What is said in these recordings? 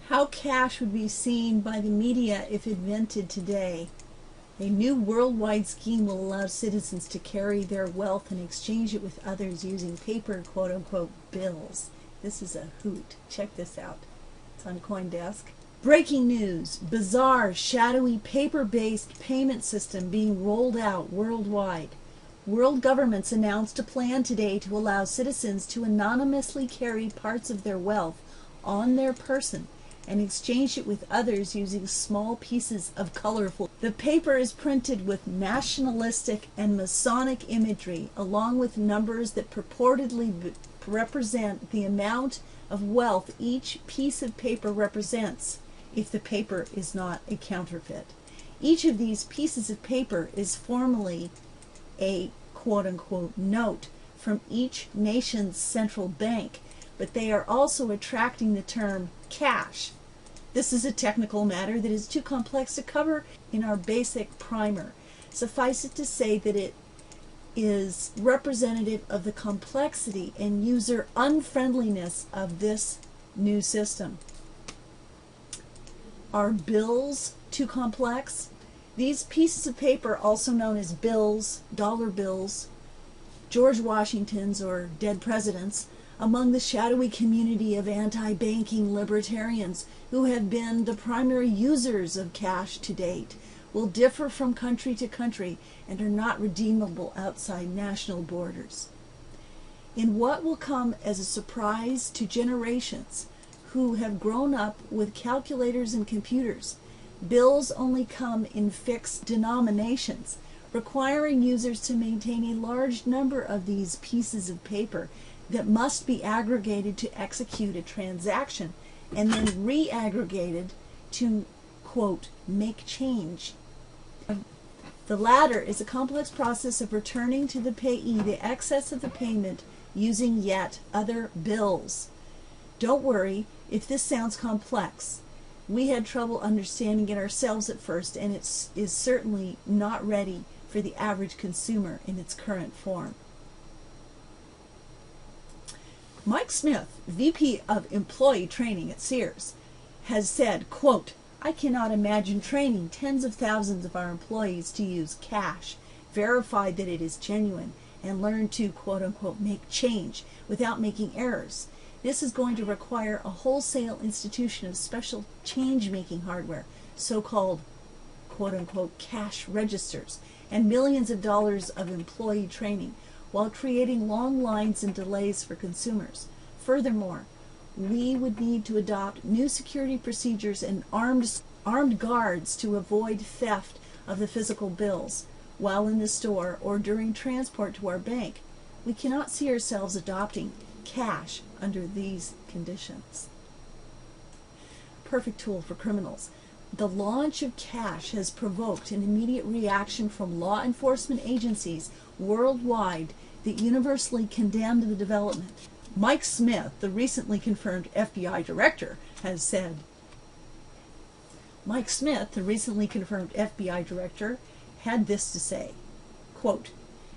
How cash would be seen by the media if invented today. A new worldwide scheme will allow citizens to carry their wealth and exchange it with others using paper, quote-unquote, bills. This is a hoot. Check this out. It's on CoinDesk. Breaking news. Bizarre, shadowy, paper-based payment system being rolled out worldwide. World governments announced a plan today to allow citizens to anonymously carry parts of their wealth on their person and exchange it with others using small pieces of colorful. The paper is printed with nationalistic and Masonic imagery, along with numbers that purportedly represent the amount of wealth each piece of paper represents, if the paper is not a counterfeit. Each of these pieces of paper is formally a quote-unquote note from each nation's central bank, but they are also attracting the term cash. This is a technical matter that is too complex to cover in our basic primer. Suffice it to say that it is representative of the complexity and user unfriendliness of this new system. Are bills too complex? These pieces of paper, also known as bills, dollar bills, George Washington's or dead presidents, among the shadowy community of anti-banking libertarians who have been the primary users of cash to date, will differ from country to country and are not redeemable outside national borders. In what will come as a surprise to generations who have grown up with calculators and computers, bills only come in fixed denominations, requiring users to maintain a large number of these pieces of paper that must be aggregated to execute a transaction and then re-aggregated to, quote, make change. The latter is a complex process of returning to the payee the excess of the payment using yet other bills. Don't worry if this sounds complex. We had trouble understanding it ourselves at first, and it is certainly not ready for the average consumer in its current form. Mike Smith, VP of Employee Training at Sears, has said, quote, I cannot imagine training tens of thousands of our employees to use cash, verify that it is genuine, and learn to, quote-unquote, make change without making errors. This is going to require a wholesale institution of special change-making hardware, so-called, quote-unquote, cash registers, and millions of dollars of employee training, while creating long lines and delays for consumers. Furthermore, we would need to adopt new security procedures and armed guards to avoid theft of the physical bills while in the store or during transport to our bank. We cannot see ourselves adopting cash under these conditions. Perfect tool for criminals. The launch of cash has provoked an immediate reaction from law enforcement agencies worldwide that universally condemned the development. Mike Smith, the recently confirmed FBI director, has said, Mike Smith, the recently confirmed FBI director, had this to say, quote,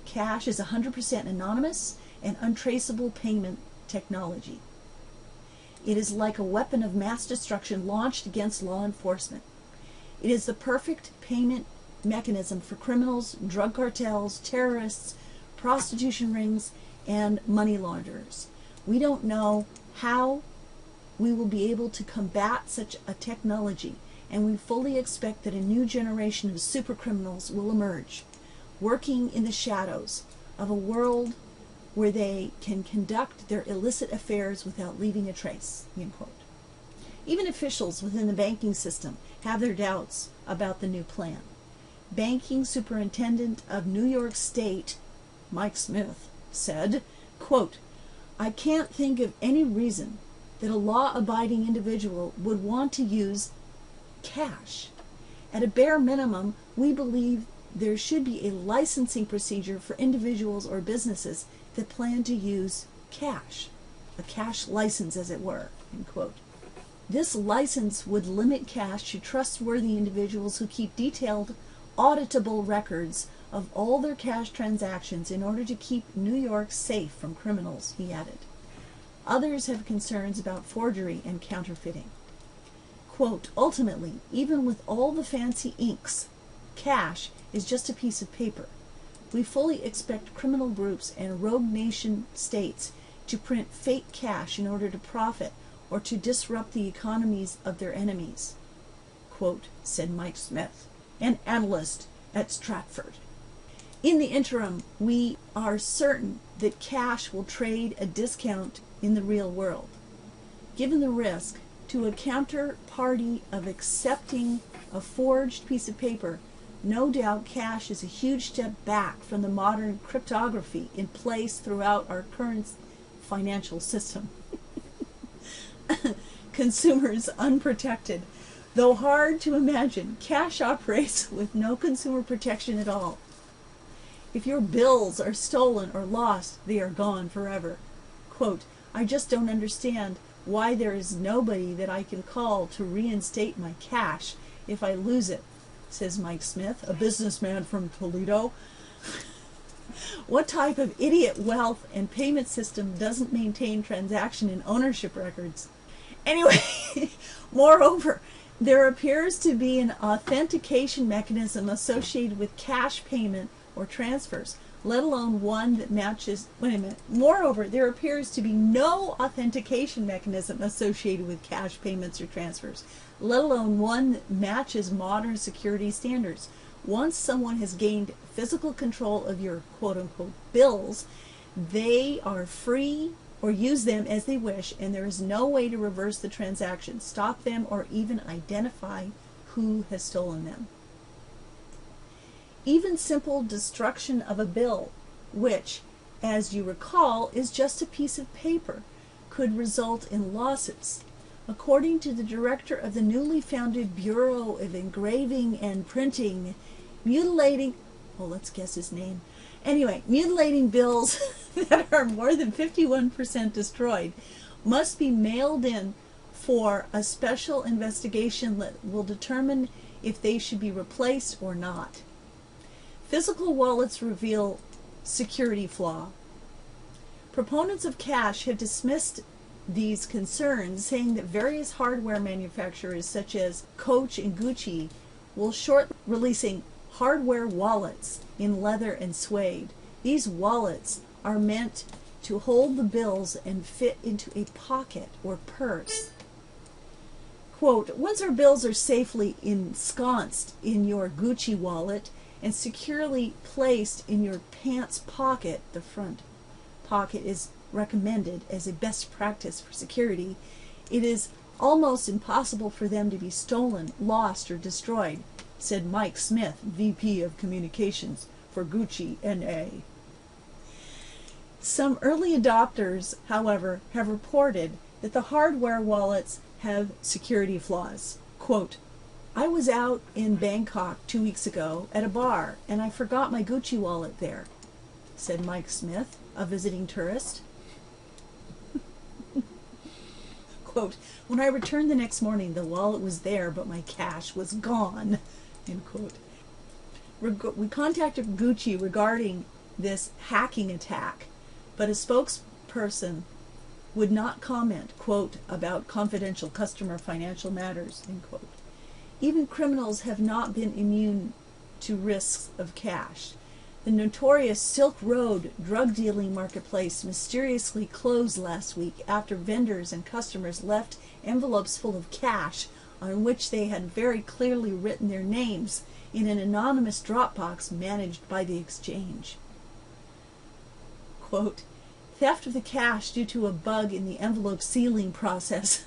cash is 100% anonymous and untraceable payment technology. It is like a weapon of mass destruction launched against law enforcement. It is the perfect payment mechanism for criminals, drug cartels, terrorists, prostitution rings, and money launderers. We don't know how we will be able to combat such a technology, and we fully expect that a new generation of super criminals will emerge, working in the shadows of a world where they can conduct their illicit affairs without leaving a trace, end quote. Even officials within the banking system have their doubts about the new plan. Banking Superintendent of New York State, Mike Smith, said, quote, I can't think of any reason that a law-abiding individual would want to use cash. At a bare minimum, we believe there should be a licensing procedure for individuals or businesses that plan to use cash, a cash license as it were, end quote. This license would limit cash to trustworthy individuals who keep detailed, auditable records of all their cash transactions in order to keep New York safe from criminals, he added. Others have concerns about forgery and counterfeiting. Quote, ultimately, even with all the fancy inks, cash is just a piece of paper. We fully expect criminal groups and rogue nation states to print fake cash in order to profit or to disrupt the economies of their enemies, quote, said Mike Smith, an analyst at Stratford. In the interim, we are certain that cash will trade a discount in the real world. Given the risk to a counterparty of accepting a forged piece of paper, no doubt cash is a huge step back from the modern cryptography in place throughout our current financial system. Consumers unprotected. Though hard to imagine, cash operates with no consumer protection at all. If your bills are stolen or lost, they are gone forever. Quote, I just don't understand why there is nobody that I can call to reinstate my cash if I lose it, says Mike Smith, a businessman from Toledo. What type of idiot wealth and payment system doesn't maintain transaction and ownership records? Anyway, moreover, there appears to be an authentication mechanism associated with cash payment or transfers, let alone one that matches, wait a minute, moreover, there appears to be no authentication mechanism associated with cash payments or transfers, let alone one that matches modern security standards. Once someone has gained physical control of your quote-unquote bills, they are free or use them as they wish, and there is no way to reverse the transaction, stop them, or even identify who has stolen them. Even simple destruction of a bill, which, as you recall, is just a piece of paper, could result in lawsuits. According to the director of the newly founded Bureau of Engraving and Printing, mutilating bills that are more than 51% destroyed must be mailed in for a special investigation that will determine if they should be replaced or not. Physical wallets reveal security flaw. Proponents of cash have dismissed these concerns, saying that various hardware manufacturers such as Coach and Gucci will shortly releasing hardware wallets in leather and suede. These wallets are meant to hold the bills and fit into a pocket or purse. Quote, once our bills are safely ensconced in your Gucci wallet and securely placed in your pants pocket, the front pocket is recommended as a best practice for security, it is almost impossible for them to be stolen, lost, or destroyed, said Mike Smith, VP of Communications for Gucci NA. Some early adopters, however, have reported that the hardware wallets have security flaws. Quote, I was out in Bangkok 2 weeks ago at a bar and I forgot my Gucci wallet there, said Mike Smith, a visiting tourist. Quote, when I returned the next morning, the wallet was there, but my cash was gone. End quote. We contacted Gucci regarding this hacking attack, but a spokesperson would not comment, quote, about confidential customer financial matters, end quote. Even criminals have not been immune to risks of cash. The notorious Silk Road drug dealing marketplace mysteriously closed last week after vendors and customers left envelopes full of cash on which they had very clearly written their names in an anonymous Dropbox managed by the exchange. Quote, theft of the cash due to a bug in the envelope sealing process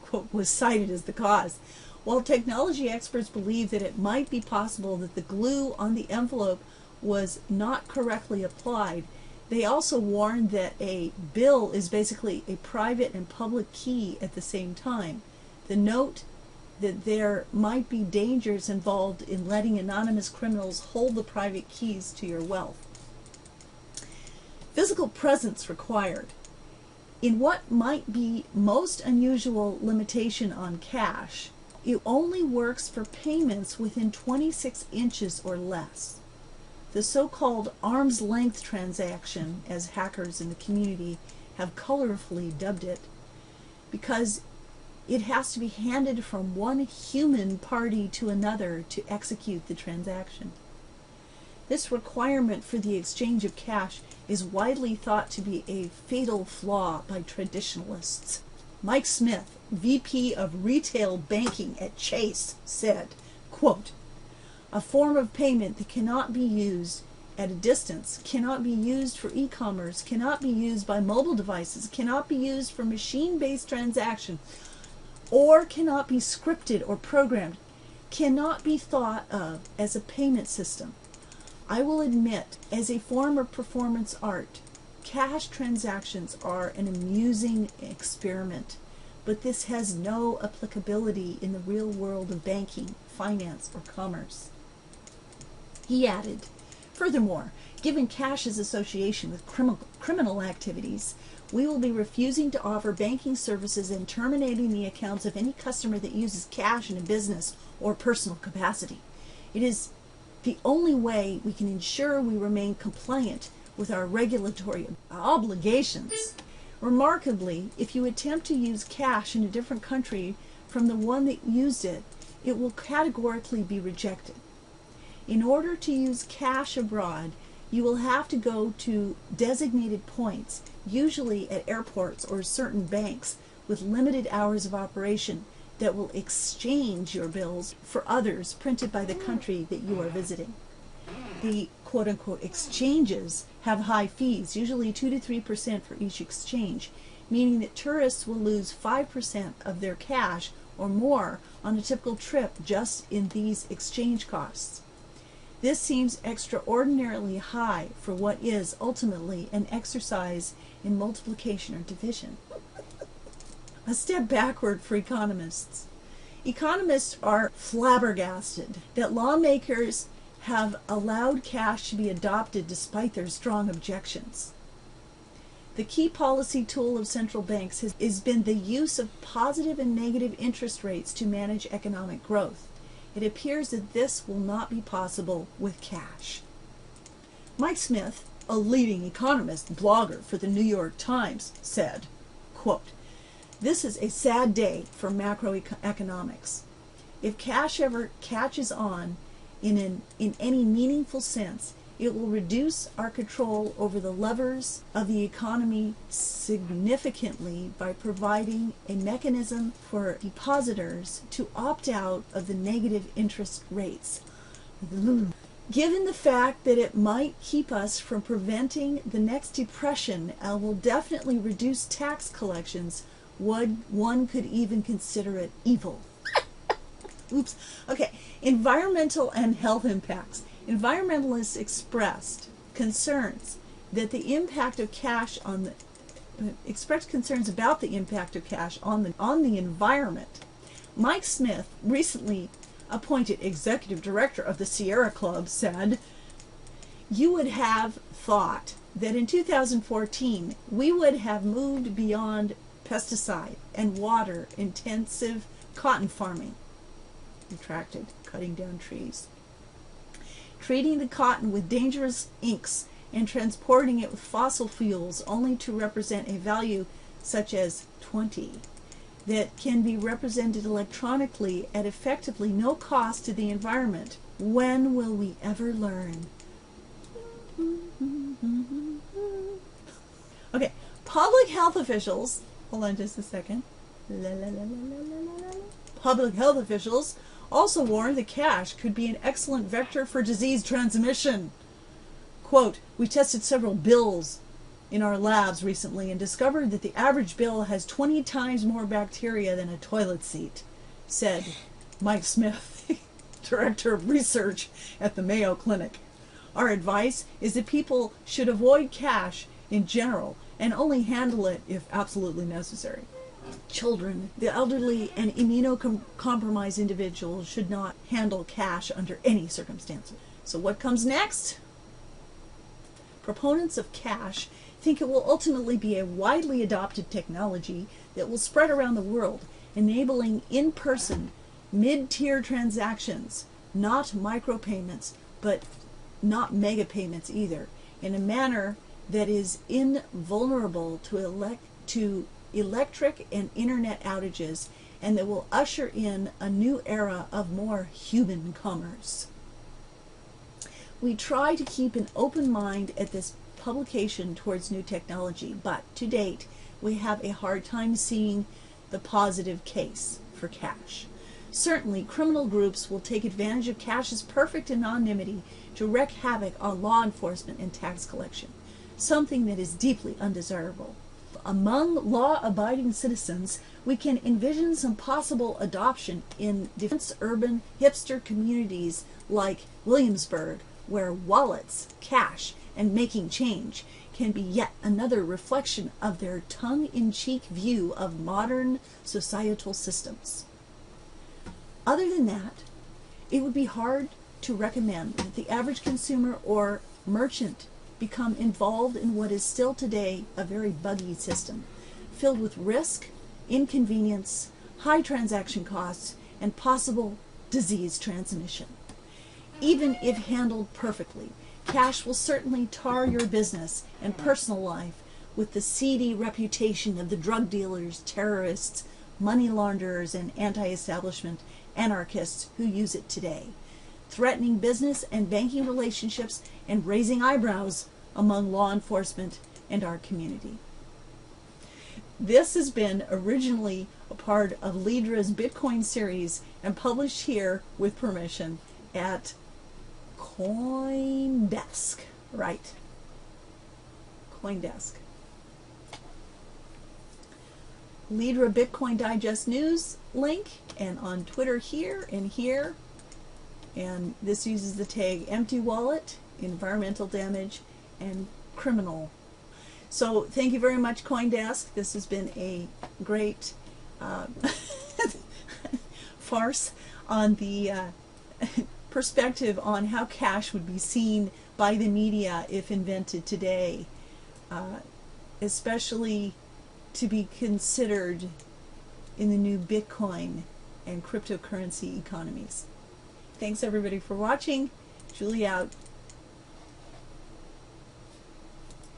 quote, was cited as the cause. While technology experts believe that it might be possible that the glue on the envelope was not correctly applied, they also warned that a bill is basically a private and public key at the same time. The note that there might be dangers involved in letting anonymous criminals hold the private keys to your wealth. Physical presence required. In what might be most unusual limitation on cash, it only works for payments within 26 inches or less. The so-called arm's length transaction, as hackers in the community have colorfully dubbed it, because It has to be handed from one human party to another to execute the transaction. This requirement for the exchange of cash is widely thought to be a fatal flaw by traditionalists. Mike Smith, VP of Retail Banking at Chase, said, quote, "A form of payment that cannot be used at a distance, cannot be used for e-commerce, cannot be used by mobile devices, cannot be used for machine-based transaction, or cannot be scripted or programmed, cannot be thought of as a payment system. I will admit, as a form of performance art, cash transactions are an amusing experiment, but this has no applicability in the real world of banking, finance, or commerce." He added, "Furthermore, given cash's association with criminal activities, we will be refusing to offer banking services and terminating the accounts of any customer that uses cash in a business or personal capacity. It is the only way we can ensure we remain compliant with our regulatory obligations." Remarkably, if you attempt to use cash in a different country from the one that used it, it will categorically be rejected. In order to use cash abroad, you will have to go to designated points, usually at airports or certain banks with limited hours of operation, that will exchange your bills for others printed by the country that you are visiting. The quote-unquote exchanges have high fees, usually 2 to 3% for each exchange, meaning that tourists will lose 5% of their cash or more on a typical trip just in these exchange costs. This seems extraordinarily high for what is ultimately an exercise in multiplication or division. A step backward for economists. Economists are flabbergasted that lawmakers have allowed cash to be adopted despite their strong objections. The key policy tool of central banks has been the use of positive and negative interest rates to manage economic growth. It appears that this will not be possible with cash. Mike Smith, a leading economist blogger for the New York Times, said, quote, "This is a sad day for macroeconomics. If cash ever catches on in any meaningful sense, it will reduce our control over the levers of the economy significantly by providing a mechanism for depositors to opt out of the negative interest rates. Given the fact that it might keep us from preventing the next depression and will definitely reduce tax collections, one could even consider it evil." Oops. Okay. Environmental and health impacts. Environmentalists expressed concerns about the impact of cash on the environment. Mike Smith, recently appointed executive director of the Sierra Club, said, "You would have thought that in 2014 we would have moved beyond pesticide and water intensive cotton farming," retracted, cutting down trees, "treating the cotton with dangerous inks and transporting it with fossil fuels only to represent a value such as 20 that can be represented electronically at effectively no cost to the environment. When will we ever learn?" Okay, public health officials, hold on just a second. Public health officials also warned that cash could be an excellent vector for disease transmission. Quote, "We tested several bills in our labs recently and discovered that the average bill has 20 times more bacteria than a toilet seat," said Mike Smith, director of research at the Mayo Clinic. "Our advice is that people should avoid cash in general and only handle it if absolutely necessary. Children, the elderly, and immunocompromised individuals should not handle cash under any circumstances." So what comes next? Proponents of cash think it will ultimately be a widely adopted technology that will spread around the world, enabling in-person, mid-tier transactions, not micropayments, but not mega payments either, in a manner that is invulnerable to electric and internet outages and that will usher in a new era of more human commerce. We try to keep an open mind at this publication towards new technology, but to date we have a hard time seeing the positive case for cash. Certainly, criminal groups will take advantage of cash's perfect anonymity to wreak havoc on law enforcement and tax collection, something that is deeply undesirable. Among law-abiding citizens, we can envision some possible adoption in dense urban hipster communities like Williamsburg, where wallets, cash, and making change can be yet another reflection of their tongue-in-cheek view of modern societal systems. Other than that, it would be hard to recommend that the average consumer or merchant become involved in what is still today a very buggy system, filled with risk, inconvenience, high transaction costs, and possible disease transmission. Even if handled perfectly, cash will certainly tar your business and personal life with the seedy reputation of the drug dealers, terrorists, money launderers, and anti-establishment anarchists who use it today, threatening business and banking relationships and raising eyebrows among law enforcement and our community. This has been originally a part of Lidra's Bitcoin series and published here with permission at CoinDesk, right? CoinDesk. Lidra Bitcoin Digest News link, and on Twitter here and here. And this uses the tag empty wallet, environmental damage, and criminal. So thank you very much, CoinDesk. This has been a great farce on the perspective on how cash would be seen by the media if invented today, especially to be considered in the new Bitcoin and cryptocurrency economies. Thanks everybody for watching. Julie out.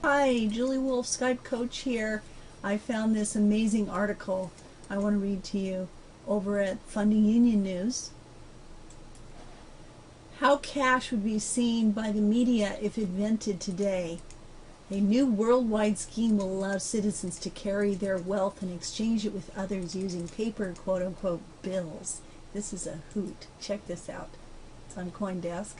Hi, Julie Wolf, Skype coach here. I found this amazing article I want to read to you over at Funding Union News. How cash would be seen by the media if invented today. A new worldwide scheme will allow citizens to carry their wealth and exchange it with others using paper, quote-unquote, bills. This is a hoot. Check this out. It's on CoinDesk.